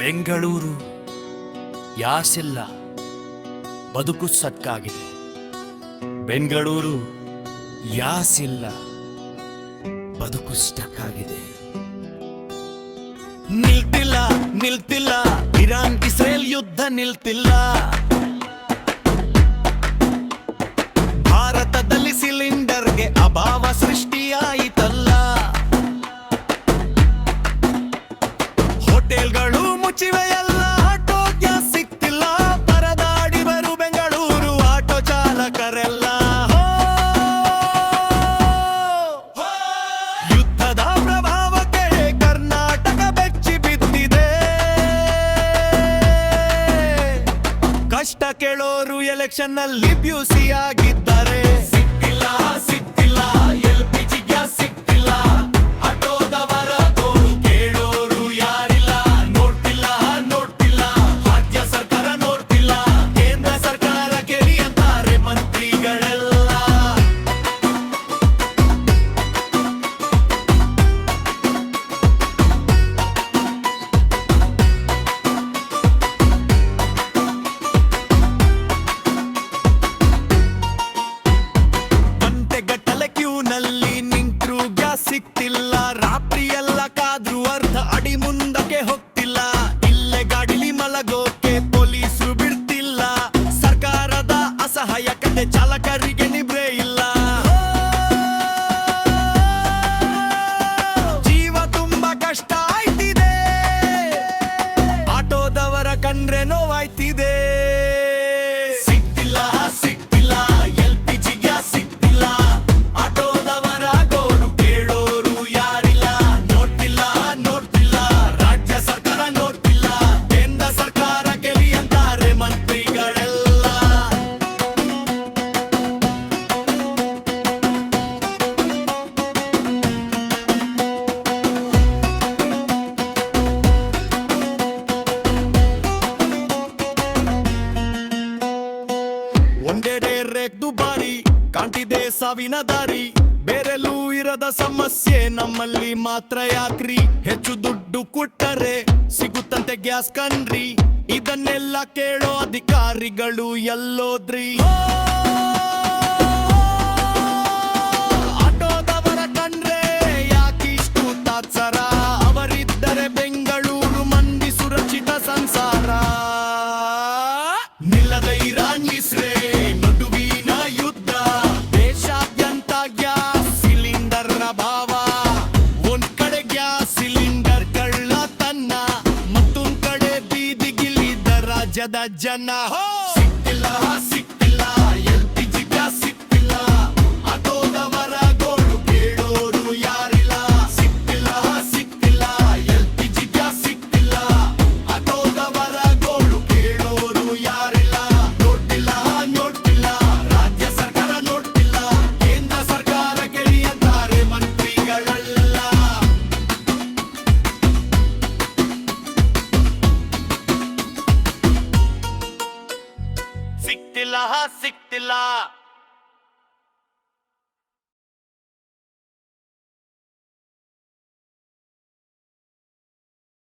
ಬೆಂಗಳೂರು ಯಾಸಿಲ್ಲ, ಬದುಕು ಸಕ್ಕಾಗಿದೆ. ಬೆಂಗಳೂರು ಯಾಸಿಲ್ಲ, ಬದುಕು ಸ್ಟಕ್ ಆಗಿದೆ. ನಿಲ್ತಿಲ್ಲ ನಿಲ್ತಿಲ್ಲ, ಇರಾನ್ ಇಸ್ರೇಲ್ ಯುದ್ಧ ನಿಲ್ತಿಲ್ಲ. ಭಾರತದಲ್ಲಿ ಸಿಲಿಂಡರ್ಗೆ ಅಭಾವ ಸೃಷ್ಟಿಯಾಯಿತಲ್ಲ. ಹೋಟೆಲ್ಗಳು ಮುಚ್ಚಿವೆಯಲ್ಲ, ಆಟೋ ಗ್ಯಾಸ್ ಸಿಕ್ತಿಲ್ಲ. ಪರದಾಡಿ ಬರು ಬೆಂಗಳೂರು ಆಟೋ ಚಾಲಕರೆಲ್ಲ. ಯುದ್ಧದ ಪ್ರಭಾವಕ್ಕೆ ಕರ್ನಾಟಕ ಬೆಚ್ಚಿ ಬಿದ್ದಿದೆ. ಕಷ್ಟ ಕೇಳೋರು ಎಲೆಕ್ಷನ್ ನಲ್ಲಿ ಬ್ಯೂಸಿ ಆಗಿದ್ದಾರೆ. ಸಿಕ್ತಿಲ್ಲ ಸಿಕ್ತಿಲ್ಲ, LPG ಗ್ಯಾಸ್ ಸಿಕ್ತಿಲ್ಲ. ಆಟೋದವರ ಗೋಳು ಕೇಳೋರು ಯಾರಿಲ್ಲ. ನೋಡ್ತಿಲ್ಲ ನೋಡ್ತಿಲ್ಲ, ರಾಜ್ಯ ಸರ್ಕಾರ ನೋಡ್ತಿಲ್ಲ. ಕೇಂದ್ರ ಸರ್ಕಾರ ಕೇಳಿ ಅಂತಾರೆ ಮಂತ್ರಿಗಳೆಲ್ಲ. ಗಂಟೆಗಟ್ಟಲೆ ಕ್ಯೂನಲ್ಲಿ ನಿಂತ್ರು ಗ್ಯಾಸ್ ಸಿಕ್ತಿಲ್ಲ. ರಾತ್ರಿ ಎಲ್ಲ ಕಾದ್ರು ಅರ್ಧ ಅಡಿ ಮುಂದಕ್ಕೆ ಹೋಗ್ತಿಲ್ಲ. ಇಲ್ಲೇ ಗಾಡಿಲಿ ಮಲಗೋಕೆ ಪೊಲೀಸರು ಬಿಡ್ತಿಲ್ಲ. ಸರ್ಕಾರದ ಅಸಹಾಯಕತೆ ಚಾಲಕರಿಗೆ ನಿಬ್ರೆ ಇಲ್ಲ. ಜೀವ ತುಂಬಾ ಕಷ್ಟ ಆಯ್ತಿದೆ, ಆಟೋದವರ ಕಂಡ್ರೆ ನೋವಾಯ್ತಿದೆ. ಸಿಕ್ತಿಲ್ಲ ಸಿಕ್ತಿಲ್ಲ, LPG ಗ್ಯಾಸ್ ಸಿಕ್ತಿಲ್ಲ. ಆಟೋದವರ ಗೋಳು ಕೇಳೋರು ಯಾರಿಲ್ಲ. ನೋಡ್ತಿಲ್ಲ ನೋಡ್ತಿಲ್ಲ, ರಾಜ್ಯ ಸರ್ಕಾರ ನೋಡ್ತಿಲ್ಲ. ಕೇಂದ್ರ ಸರ್ಕಾರ ಕೇಳಿ ಅಂತಾರೆ ಮಂತ್ರಿಗಳೆಲ್ಲ. ಒಂದೆಡೆ ರೇಟ್ ದುಬಾರಿ ಕಾಣ್ತಿದೆ ಸಾವಿನ ದಾರಿ. ಬೇರೆಲ್ಲೂ ಇರದ ಸಮಸ್ಯೆ ನಮ್ಮಲ್ಲಿ ಮಾತ್ರ ಯಾಕ್ರಿ. ಹೆಚ್ಚು ದುಡ್ಡು ಕೊಟ್ಟರೆ ಸಿಗುತ್ತಂತೆ ಗ್ಯಾಸ್ ಕಣ್ರಿ. ಇದನ್ನೆಲ್ಲ ಕೇಳೋ ಅಧಿಕಾರಿಗಳು ಎಲ್ಲೋದ್ರಿ. ಆಟೋದವರ ಕಂಡ್ರೆ ಯಾಕಿಷ್ಟು ತಾತ್ಸರ. ಅವರಿದ್ದರೆ ಬೆಂಗಳೂರು ಮಂದಿ ಸುರಕ್ಷಿತ ಸಂಸಾರ. ನಿಲ್ಲದ ಇರಾನ್ ಇಸ್ರೇಲ್ ನಡುವಿನ ಯುದ್ಧ, ದೇಶಾದ್ಯಂತ ಗ್ಯಾಸ್ ಸಿಲಿಂಡರ್ ಅಭಾವ. ಒಂದ್ ಕಡೆ ಗ್ಯಾಸ್ ಸಿಲಿಂಡರ್ ಕಳ್ಳತನ, ಮತ್ತೊಂದ್ ಕಡೆ ಬೀದಿಗಿಳಿದ ರಾಜ್ಯದ ಜನ. ಸಿಕ್ತಿಲ್ಲ ಸಿಕ್ತಿಲ್ಲ, LPG ಗ್ಯಾಸ್ ಸಿಕ್ತಿಲ್ಲ. ಆಟೋದವರ ಗೋಳು ಕೇಳೋರು ಯಾರಿಲ್ಲ. ಸಿಕ್ತಿಲ್ಲ ಸಿಕ್ತಿಲ್ಲ, LPG ಗ್ಯಾಸ್ ಸಿಕ್ತಿಲ್ಲ. ಆಟೋದವರ ಗೋಳು ಕೇಳೋರು ಯಾರಿಲ್ಲ. ನೋಡ್ತಿಲ್ಲ ನೋಡ್ತಿಲ್ಲ, ರಾಜ್ಯ ಸರ್ಕಾರ ನೋಡ್ತಿಲ್ಲ. ಕೇಂದ್ರ ಸರ್ಕಾರ ಕೇಳಿ ಅಂತಾರೆ ಮಂತ್ರಿಗಳೆಲ್ಲ. ಸಿಕ್ತಿಲ್ಲ ಸಿಕ್ತಿಲ್ಲ.